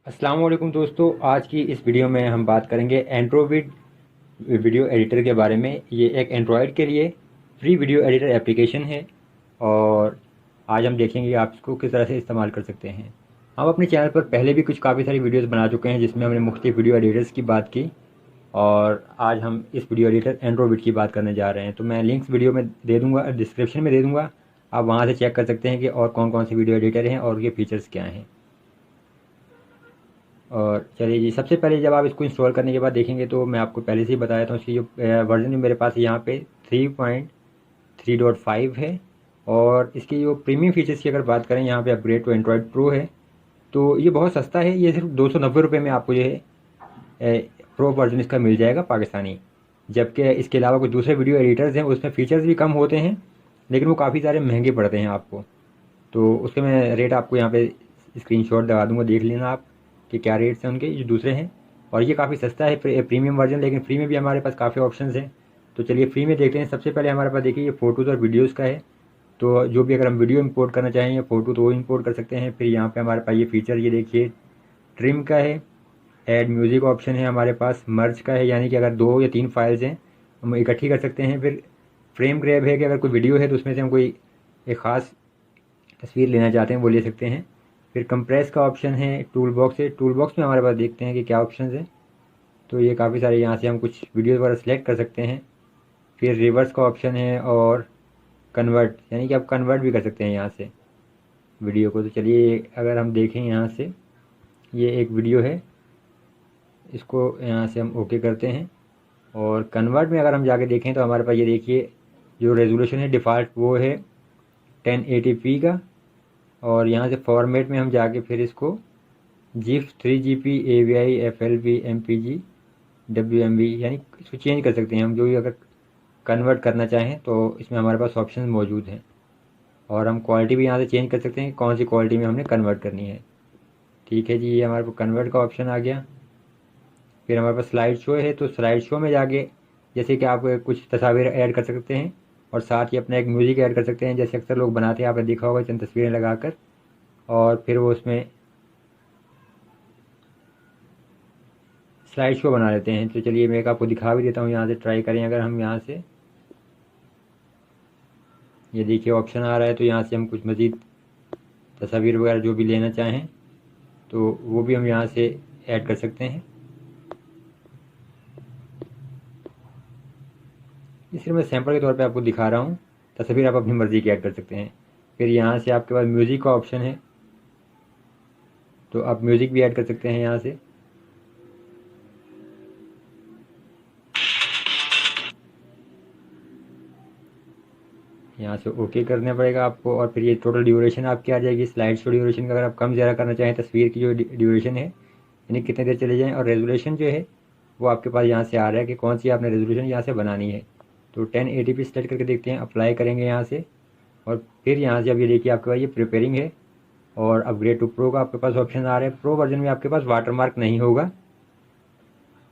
अस्सलाम वालेकुम दोस्तों, आज की इस वीडियो में हम बात करेंगे एंड्रॉइड वीडियो एडिटर के बारे में। ये एक एंड्रॉयड के लिए फ्री वीडियो एडिटर एप्लीकेशन है और आज हम देखेंगे आप इसको किस तरह से इस्तेमाल कर सकते हैं। हम अपने चैनल पर पहले भी काफ़ी सारी वीडियोस बना चुके हैं जिसमें हमने मुख्तलिफ वीडियो एडिटर्स की बात की और आज हम इस वीडियो एडिटर एंड्रॉइड की बात करने जा रहे हैं। तो मैं लिंक्स वीडियो में दे दूँगा, डिस्क्रिप्शन में दे दूँगा, आप वहाँ से चेक कर सकते हैं कि और कौन कौन से वीडियो एडिटर हैं और उनके फीचर्स क्या हैं। और चलिए जी, सबसे पहले जब आप इसको इंस्टॉल करने के बाद देखेंगे तो मैं आपको पहले से ही बताया था इसकी जो वर्जन मेरे पास यहाँ पे 3.3.5 है। और इसकी जो प्रीमियम फीचर्स की अगर बात करें, यहाँ पे अपग्रेड टू एंड्रॉयड प्रो है। तो ये बहुत सस्ता है, ये सिर्फ 290 रुपये में आपको ये है प्रो वर्जन इसका मिल जाएगा पाकिस्तानी। जबकि इसके अलावा कुछ दूसरे वीडियो एडिटर्स हैं उसमें फ़ीचर्स भी कम होते हैं लेकिन वो काफ़ी सारे महंगे पड़ते हैं आपको। तो उसके मैं रेट आपको यहाँ पे स्क्रीनशॉट लगा दूँगा, देख लेना आप कि क्या रेट्स हैं उनके जो दूसरे हैं। और ये काफ़ी सस्ता है प्रीमियम वर्जन, लेकिन फ्री में भी हमारे पास काफ़ी ऑप्शंस हैं। तो चलिए फ्री में देखते हैं। सबसे पहले हमारे पास देखिए ये फ़ोटोज़ और वीडियोज़ का है। तो जो भी अगर हम वीडियो इंपोर्ट करना चाहें या फ़ोटो तो वो इंपोर्ट कर सकते हैं। फिर यहाँ पे हमारे पास ये फ़ीचर ये देखिए ट्रिम का है, ऐड म्यूज़िक ऑप्शन है हमारे पास, मर्ज का है यानी कि अगर 2 या 3 फाइल्स हैं हम इकट्ठी कर सकते हैं। फिर फ्रेम ग्रैब है कि अगर कोई वीडियो है तो उसमें से हम कोई एक ख़ास तस्वीर लेना चाहते हैं वो ले सकते हैं। फिर कंप्रेस का ऑप्शन है, टूल बॉक्स है, टूल बॉक्स में हमारे पास देखते हैं कि क्या ऑप्शन है। तो ये काफ़ी सारे यहाँ से हम कुछ वीडियो वगैरह सेलेक्ट कर सकते हैं। फिर रिवर्स का ऑप्शन है और कन्वर्ट यानी कि आप कन्वर्ट भी कर सकते हैं यहाँ से वीडियो को। तो चलिए अगर हम देखें यहाँ से, ये एक वीडियो है, इसको यहाँ से हम ओके करते हैं। और कन्वर्ट में अगर हम जाके देखें तो हमारे पास ये देखिए जो रेजोल्यूशन है डिफ़ॉल्ट वो है 1080p का। और यहाँ से फॉर्मेट में हम जाके फिर इसको GIF 3GP AVI FLV MPG WMV यानी इसको चेंज कर सकते हैं हम, जो भी अगर कन्वर्ट करना चाहें तो इसमें हमारे पास ऑप्शन मौजूद हैं। और हम क्वालिटी भी यहाँ से चेंज कर सकते हैं कौन सी क्वालिटी में हमने कन्वर्ट करनी है। ठीक है जी, ये हमारे पास कन्वर्ट का ऑप्शन आ गया। फिर हमारे पास स्लाइड शो है, तो स्लाइड शो में जाके जैसे कि आप कुछ तस्वीर ऐड कर सकते हैं और साथ ही अपना एक म्यूज़िक ऐड कर सकते हैं, जैसे अक्सर लोग बनाते हैं, आपने देखा होगा चंद तस्वीरें लगाकर और फिर वो उसमें स्लाइड शो बना लेते हैं। तो चलिए मैं एक आपको दिखा भी देता हूँ, यहाँ से ट्राई करें। अगर हम यहाँ से ये देखिए ऑप्शन आ रहा है तो यहाँ से हम कुछ मज़ीद तस्वीर वगैरह जो भी लेना चाहें तो वो भी हम यहाँ से ऐड कर सकते हैं। ये सिर्फ मैं सैंपल के तौर पे आपको दिखा रहा हूँ, तस्वीर आप अपनी मर्ज़ी की ऐड कर सकते हैं। फिर यहाँ से आपके पास म्यूज़िक का ऑप्शन है, तो आप म्यूज़िक भी ऐड कर सकते हैं यहाँ से। यहाँ से ओके करना पड़ेगा आपको और फिर ये टोटल ड्यूरेशन आपकी आ जाएगी। स्लाइड शो ड्यूरेशन का अगर आप कम ज़्यादा करना चाहें, तस्वीर की जो ड्यूरेशन है यानी कितने देर चले जाएँ, और रेजोल्यूशन जो है वो आपके पास यहाँ से आ रहा है कि कौन सी आपने रेजोल्यूशन यहाँ से बनानी है। तो 1080p सेलेक्ट करके देखते हैं, अप्लाई करेंगे यहाँ से। और फिर यहाँ से अब ये देखिए आपके पास ये प्रिपेयरिंग है और अपग्रेड टू प्रो का आपके पास ऑप्शन आ रहा है। प्रो वर्जन में आपके पास वाटरमार्क नहीं होगा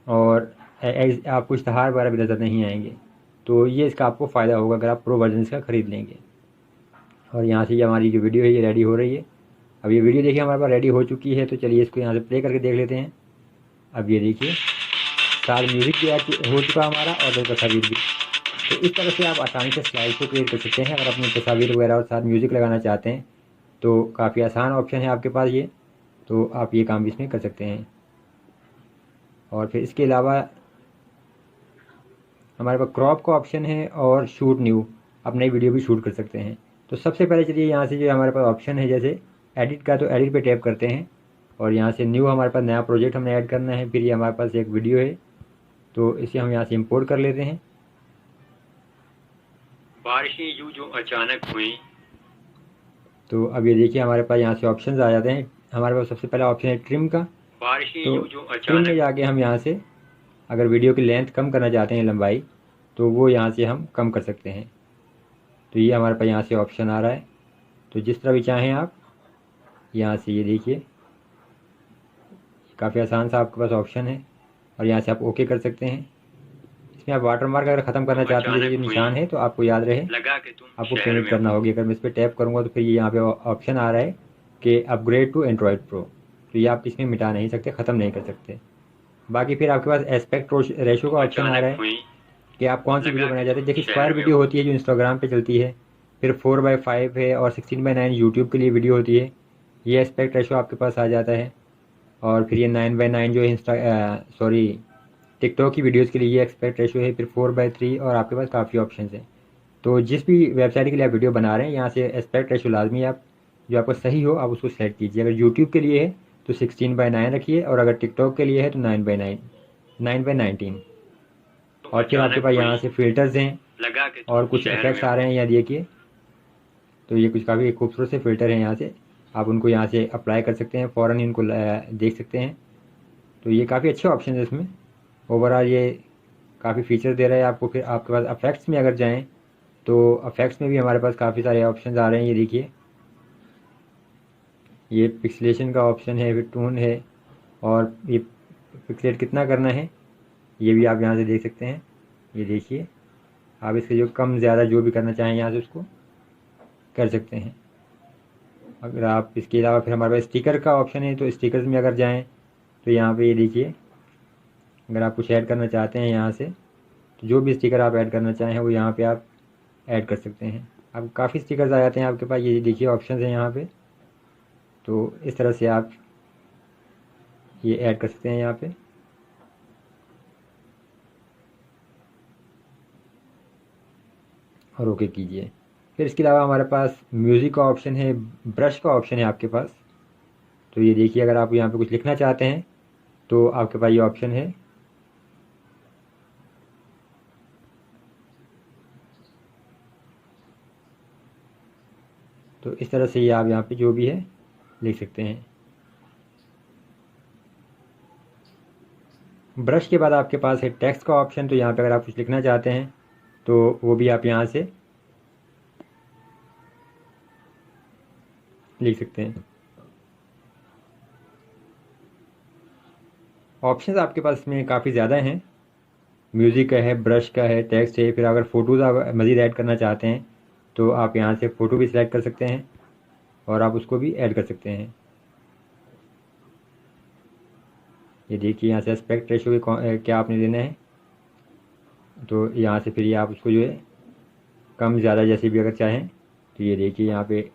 और आपको इश्तहार वगैरह भी नज़र नहीं आएंगे। तो ये इसका आपको फ़ायदा होगा अगर आप प्रो वर्जन इसका ख़रीद लेंगे। और यहाँ से ये हमारी जो वीडियो है ये रेडी हो रही है। अब ये वीडियो देखिए हमारे पास रेडी हो चुकी है, तो चलिए इसको यहाँ से प्ले करके देख लेते हैं। अब ये देखिए साथ म्यूज़िक भी ऐड हो चुका हमारा और तस्वीर भी। तो इस तरह से आप आसानी से स्लाइड शो क्रिएट कर सकते हैं। अगर अपनी तस्वीर वगैरह और साथ म्यूज़िक लगाना चाहते हैं तो काफ़ी आसान ऑप्शन है आपके पास ये, तो आप ये काम भी इसमें कर सकते हैं। और फिर इसके अलावा हमारे पास क्रॉप का ऑप्शन है और शूट न्यू, आप नई वीडियो भी शूट कर सकते हैं। तो सबसे पहले चलिए यहाँ से जो हमारे पास ऑप्शन है जैसे एडिट का, तो एडिट पे टैप करते हैं और यहाँ से न्यू हमारे पास नया प्रोजेक्ट हमने ऐड करना है। फिर ये हमारे पास एक वीडियो है तो इसे हम यहाँ से इंपोर्ट कर लेते हैं। बारिशें यूं जो अचानक हुई। तो अब ये देखिए हमारे पास यहाँ से ऑप्शंस आ जाते हैं। हमारे पास सबसे पहला ऑप्शन है ट्रिम का, बारिशें तो यूं जो ट्रिम में अचानक। जाके हम यहाँ से अगर वीडियो की लेंथ कम करना चाहते हैं, लंबाई, तो वो यहाँ से हम कम कर सकते हैं। तो ये हमारे पास यहाँ से ऑप्शन आ रहा है, तो जिस तरह भी चाहें आप यहाँ से ये देखिए काफ़ी आसान सा आपके पास ऑप्शन है और यहाँ से आप ओके कर सकते हैं। इसमें आप वाटरमार्क अगर ख़त्म करना चाहते हैं, जैसे जो निशान है तो आपको याद रहे लगा के तुम आपको शहर पेमेंट में करना हो। होगी। अगर मैं इस पर टैप करूँगा तो फिर ये यहाँ पे ऑप्शन आ रहा है कि अपग्रेड टू एंड्रॉयड प्रो, तो ये आप इसमें मिटा नहीं सकते, ख़त्म नहीं कर सकते। बाकी फिर आपके पास एस्पेक्ट रेशो का ऑप्शन आ रहा है कि आप कौन सी वीडियो बनाना चाहते हैं। देखिए स्क्वायर वीडियो होती है जो इंस्टाग्राम पे चलती है, फिर 4:5 है, और 16:9 यूट्यूब के लिए वीडियो होती है। ये एस्पेक्ट रेशो आपके पास आ जाता है। और फिर ये 9:9 जो है टिकटॉक की वीडियोज़ के लिए ये एस्पेक्ट रेशो है। फिर 4:3 और आपके पास काफ़ी ऑप्शन हैं। तो जिस भी वेबसाइट के लिए आप वीडियो बना रहे हैं यहाँ से एस्पेक्ट रेशो लाजमी आप जो आपको सही हो आप उसको सेलेक्ट कीजिए। अगर यूट्यूब के लिए है तो 16:9 रखिए, और अगर टिकटॉक के लिए है तो 9:19। और फिर आपके पास यहाँ से फ़िल्टर्स हैं और कुछ इफेक्ट्स आ रहे हैं, यहाँ देखिए। तो ये कुछ काफ़ी खूबसूरत से फ़िल्टर हैं, यहाँ से आप उनको यहाँ से अप्लाई कर सकते हैं, फ़ौरन इनको देख सकते हैं। तो ये काफ़ी अच्छे ऑप्शन है इसमें। ओवरऑल ये काफ़ी फ़ीचर दे रहा है आपको। फिर आपके पास अफेक्ट्स में अगर जाएँ तो अफेक्ट्स में भी हमारे पास काफ़ी सारे ऑप्शन आ रहे हैं। ये देखिए, ये पिक्सेलेशन का ऑप्शन है, फिर टोन है, और ये पिक्सेलेट कितना करना है ये भी आप यहाँ से देख सकते हैं। ये देखिए, आप इसके जो कम ज़्यादा जो भी करना चाहें यहाँ से उसको कर सकते हैं। अगर आप इसके अलावा फिर हमारे पास स्टिकर का ऑप्शन है, तो स्टिकर्स में अगर जाएँ तो यहाँ पे ये देखिए, अगर आप कुछ ऐड करना चाहते हैं यहाँ से तो जो भी स्टिकर आप ऐड करना चाहें वो यहाँ पे आप ऐड कर सकते हैं। अब काफ़ी स्टिकर्स आ जाते हैं आपके पास, ये देखिए ऑप्शन हैं यहाँ पे। तो इस तरह से आप ये ऐड कर सकते हैं यहाँ पे। और ओके कीजिए। फिर इसके अलावा हमारे पास म्यूज़िक का ऑप्शन है, ब्रश का ऑप्शन है आपके पास। तो ये देखिए, अगर आप यहाँ पे कुछ लिखना चाहते हैं तो आपके पास ये ऑप्शन है। तो इस तरह से ये आप यहाँ पे जो भी है लिख सकते हैं। ब्रश के बाद आपके पास है टेक्स्ट का ऑप्शन। तो यहाँ पे अगर आप कुछ लिखना चाहते हैं तो वो भी आप यहाँ से लिख सकते हैं। ऑप्शंस आपके पास इसमें काफ़ी ज़्यादा हैं। म्यूज़िक का है, ब्रश का है, टेक्स्ट है। फिर अगर फ़ोटोज़ आप मज़ीद ऐड करना चाहते हैं तो आप यहाँ से फ़ोटो भी सिलेक्ट कर सकते हैं और आप उसको भी ऐड कर सकते हैं। ये देखिए, यहाँ से एस्पेक्ट रेशो क्या आपने देना है। तो यहाँ से फिर ये आप उसको जो है कम ज़्यादा जैसे भी अगर चाहें तो ये देखिए यहाँ पे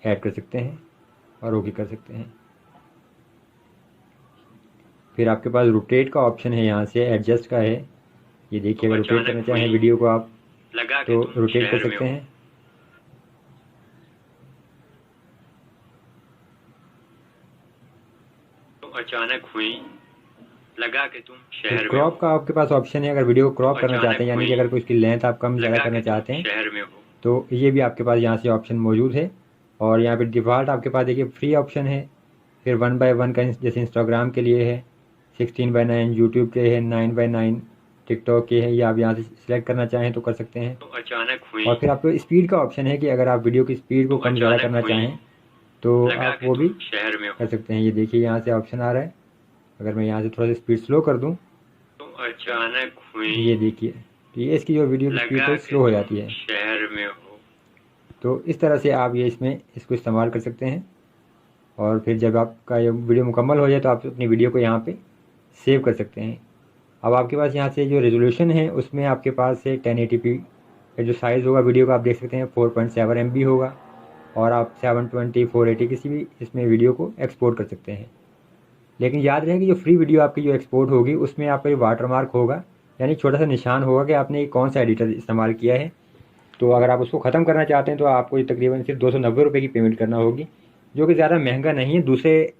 ऐड कर सकते हैं और ओके कर सकते हैं। फिर आपके पास रोटेट का ऑप्शन है, यहाँ से एडजस्ट का है। ये देखिए, अगर रोटेट करना चाहें वीडियो को आप तो रोटेट कर सकते हैं। अचानक हुई लगा कि तुम शहर में क्रॉप का आपके पास ऑप्शन है, अगर वीडियो को क्रॉप करना चाहते हैं, यानी कि अगर उसकी लेंथ आप कम ज़्यादा करना चाहते हैं शहर में हो, तो ये भी आपके पास यहाँ से ऑप्शन मौजूद है। और यहाँ पे डिफ़ॉल्ट आपके पास देखिए फ्री ऑप्शन है। फिर 1:1 का जैसे इंस्टाग्राम के लिए है, 16:9 यूट्यूब के है, 9:9 टिकटॉक के है। ये आप यहाँ से सिलेक्ट करना चाहें तो कर सकते हैं। तो अचानक हुई। और फिर आपको स्पीड का ऑप्शन है कि अगर आप वीडियो की स्पीड को कम ज़्यादा करना चाहें तो आप वो भी शहर में कर सकते हैं। ये देखिए, यहाँ से ऑप्शन आ रहा है। अगर मैं यहाँ से थोड़ा सा स्पीड स्लो कर दूँ तो अचानक हुई, ये देखिए, तो ये इसकी जो वीडियो की स्पीड है स्लो हो जाती है। शहर में हो। तो इस तरह से आप ये इसको इस्तेमाल कर सकते हैं। और फिर जब आपका ये वीडियो मुकम्मल हो जाए तो आप अपनी वीडियो को यहाँ पे सेव कर सकते हैं। अब आपके पास यहाँ से जो रेजोल्यूशन है उसमें आपके पास है 1080p का जो साइज़ होगा वीडियो का आप देख सकते हैं 4.7 MB होगा। और आप 720 480 किसी भी इसमें वीडियो को एक्सपोर्ट कर सकते हैं। लेकिन याद रहे कि जो फ्री वीडियो आपकी जो एक्सपोर्ट होगी उसमें आपका वाटरमार्क होगा, यानी छोटा सा निशान होगा कि आपने कौन सा एडिटर इस्तेमाल किया है। तो अगर आप उसको ख़त्म करना चाहते हैं तो आपको तकरीबन सिर्फ 290 रुपये की पेमेंट करना होगी, जो कि ज़्यादा महंगा नहीं है। दूसरे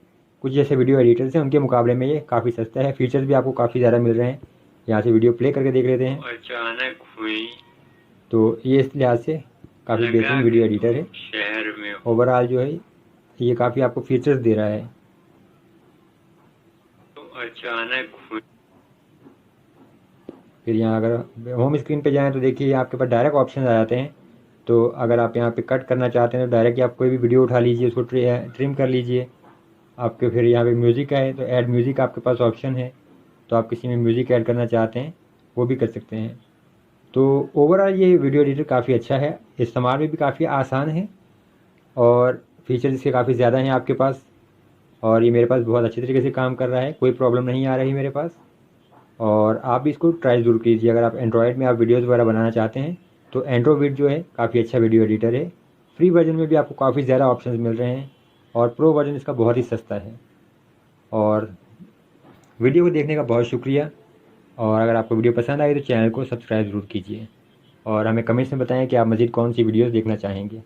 कुछ जैसे वीडियो एडिटर्स हैं उनके मुकाबले में ये काफ़ी सस्ता है। फीचर्स भी आपको काफ़ी ज़्यादा मिल रहे हैं। यहाँ से वीडियो प्ले करके देख लेते हैं। अचानक हुई, तो ये इस लिहाज से काफ़ी बेहतरीन वीडियो एडिटर है। शहर में ओवरऑल जो है ये काफ़ी आपको फीचर्स दे रहा है। तो अचानक हुई। फिर यहाँ अगर होम स्क्रीन पे जाएं तो देखिए आपके पास डायरेक्ट ऑप्शन आ जाते हैं। तो अगर आप यहाँ पे कट करना चाहते हैं तो डायरेक्ट आप कोई भी वीडियो उठा लीजिए, उसको ट्रिम कर लीजिए। आपके फिर यहाँ पे म्यूज़िक का है तो ऐड म्यूज़िक आपके पास ऑप्शन है। तो आप किसी में म्यूज़िक ऐड करना चाहते हैं वो भी कर सकते हैं। तो ओवरऑल ये वीडियो एडिटर काफ़ी अच्छा है, इस्तेमाल में भी काफ़ी आसान है और फीचर्स इसके काफ़ी ज़्यादा हैं आपके पास। और ये मेरे पास बहुत अच्छे तरीके से काम कर रहा है, कोई प्रॉब्लम नहीं आ रही मेरे पास। और आप भी इसको ट्राई ज़रूर कीजिए। अगर आप एंड्रॉयड में आप वीडियोज़ वगैरह बनाना चाहते हैं तो एंड्रोविड जो है काफ़ी अच्छा वीडियो एडिटर है। फ्री वर्जन में भी आपको काफ़ी ज़्यादा ऑप्शंस मिल रहे हैं और प्रो वर्जन इसका बहुत ही सस्ता है। और वीडियो को देखने का बहुत शुक्रिया। और अगर आपको वीडियो पसंद आई तो चैनल को सब्सक्राइब ज़रूर कीजिए और हमें कमेंट्स में बताएं कि आप मज़ीद कौन सी वीडियोज़ देखना चाहेंगे।